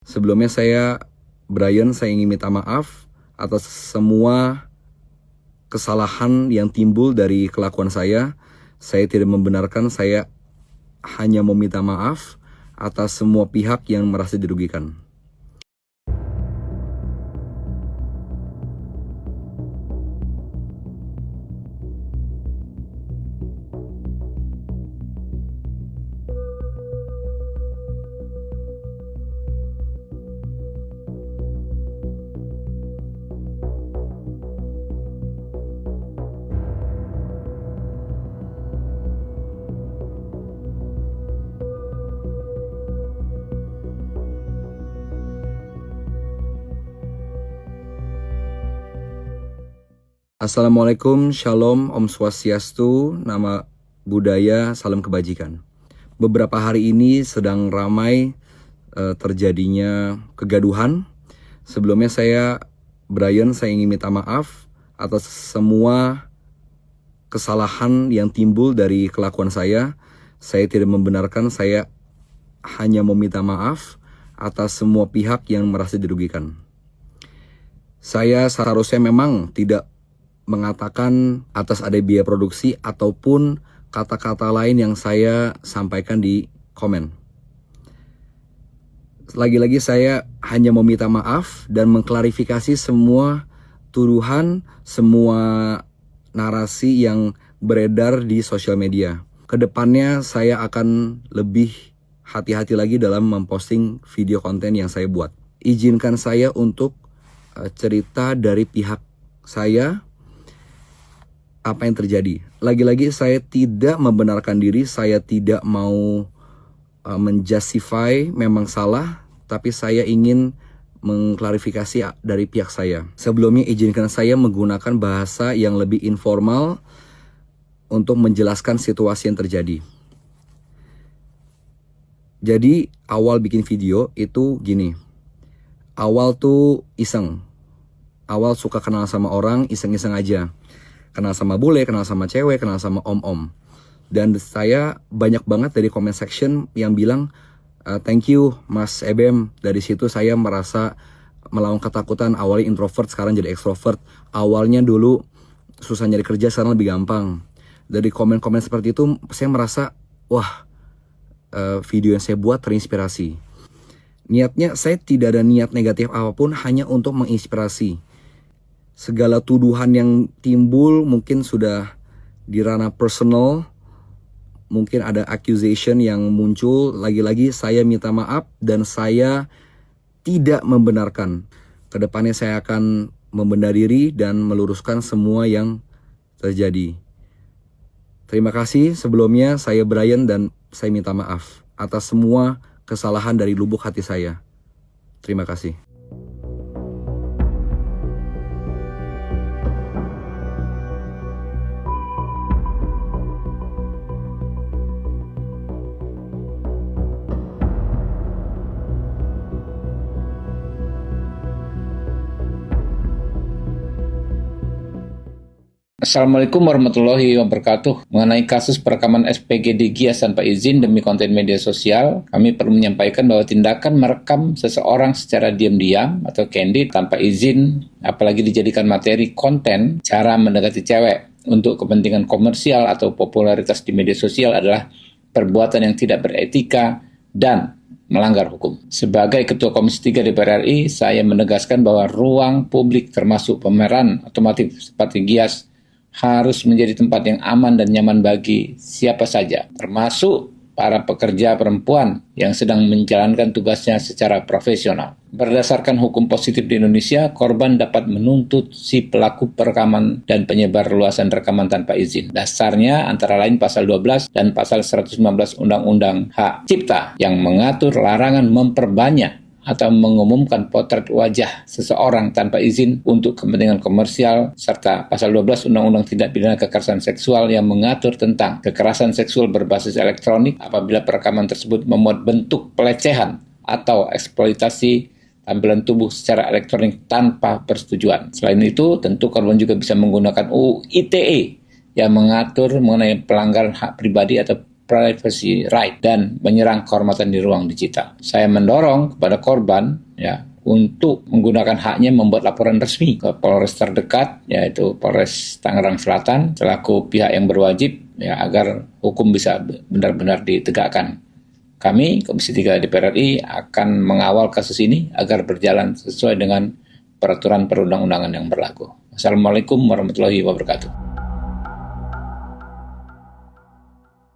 Sebelumnya saya ingin minta maaf atas semua kesalahan yang timbul dari kelakuan saya. Saya tidak membenarkan, saya hanya meminta maaf atas semua pihak yang merasa dirugikan. Assalamualaikum, Shalom, Om Swastiastu, Nama Budaya, Salam Kebajikan. Beberapa hari ini sedang ramai terjadinya kegaduhan. Sebelumnya saya ingin minta maaf atas semua kesalahan yang timbul dari kelakuan saya. Saya tidak membenarkan, saya hanya meminta maaf atas semua pihak yang merasa dirugikan. Saya seharusnya memang tidak mengatakan atas ada biaya produksi ataupun kata-kata lain yang saya sampaikan di komen. Lagi-lagi saya hanya meminta maaf dan mengklarifikasi semua tuduhan, semua narasi yang beredar di sosial media. Kedepannya saya akan lebih hati-hati lagi dalam memposting video konten yang saya buat. Izinkan saya untuk cerita dari pihak saya apa yang terjadi. Lagi-lagi saya tidak membenarkan diri, saya tidak mau menjustify memang salah, tapi saya ingin mengklarifikasi dari pihak saya. Sebelumnya izinkan saya menggunakan bahasa yang lebih informal untuk menjelaskan situasi yang terjadi. Jadi awal bikin video itu gini. Awal tuh iseng. Awal suka kenal sama orang, iseng-iseng aja. Kenal sama bule, kenal sama cewek, kenal sama om-om. Dan saya banyak banget dari comment section yang bilang, thank you Mas Ebem. Dari situ saya merasa melawan ketakutan. Awalnya introvert, sekarang jadi extrovert. Awalnya dulu susah nyari kerja, sekarang lebih gampang. Dari komen-komen seperti itu saya merasa, wah, video yang saya buat terinspirasi. Niatnya saya tidak ada niat negatif apapun, hanya untuk menginspirasi. Segala tuduhan yang timbul mungkin sudah di ranah personal, mungkin ada accusation yang muncul. Lagi-lagi saya minta maaf dan saya tidak membenarkan. Kedepannya saya akan membenar diri dan meluruskan semua yang terjadi. Terima kasih sebelumnya, saya Brian dan saya minta maaf atas semua kesalahan dari lubuk hati saya. Terima kasih. Assalamualaikum warahmatullahi wabarakatuh. Mengenai kasus perekaman SPG di Gias tanpa izin demi konten media sosial, kami perlu menyampaikan bahwa tindakan merekam seseorang secara diam-diam atau candid tanpa izin, apalagi dijadikan materi konten cara mendekati cewek untuk kepentingan komersial atau popularitas di media sosial adalah perbuatan yang tidak beretika dan melanggar hukum. Sebagai Ketua Komisi 3 DPR RI, saya menegaskan bahwa ruang publik termasuk pameran otomotif seperti Gias harus menjadi tempat yang aman dan nyaman bagi siapa saja, termasuk para pekerja perempuan yang sedang menjalankan tugasnya secara profesional. Berdasarkan hukum positif di Indonesia, korban dapat menuntut si pelaku perekaman dan penyebar luasan rekaman tanpa izin. Dasarnya antara lain pasal 12 dan pasal 119 Undang-Undang Hak Cipta yang mengatur larangan memperbanyak atau mengumumkan potret wajah seseorang tanpa izin untuk kepentingan komersial, serta pasal 12 Undang-Undang Tindak Pidana Kekerasan Seksual yang mengatur tentang kekerasan seksual berbasis elektronik apabila perekaman tersebut memuat bentuk pelecehan atau eksploitasi tampilan tubuh secara elektronik tanpa persetujuan. Selain itu, tentu korban juga bisa menggunakan UU ITE yang mengatur mengenai pelanggaran hak pribadi atau privacy right dan menyerang kehormatan di ruang digital. Saya mendorong kepada korban ya untuk menggunakan haknya membuat laporan resmi ke Polres terdekat, yaitu Polres Tangerang Selatan, selaku pihak yang berwajib ya agar hukum bisa benar-benar ditegakkan. Kami, Komisi 3 DPR RI, akan mengawal kasus ini agar berjalan sesuai dengan peraturan perundang-undangan yang berlaku. Assalamualaikum warahmatullahi wabarakatuh.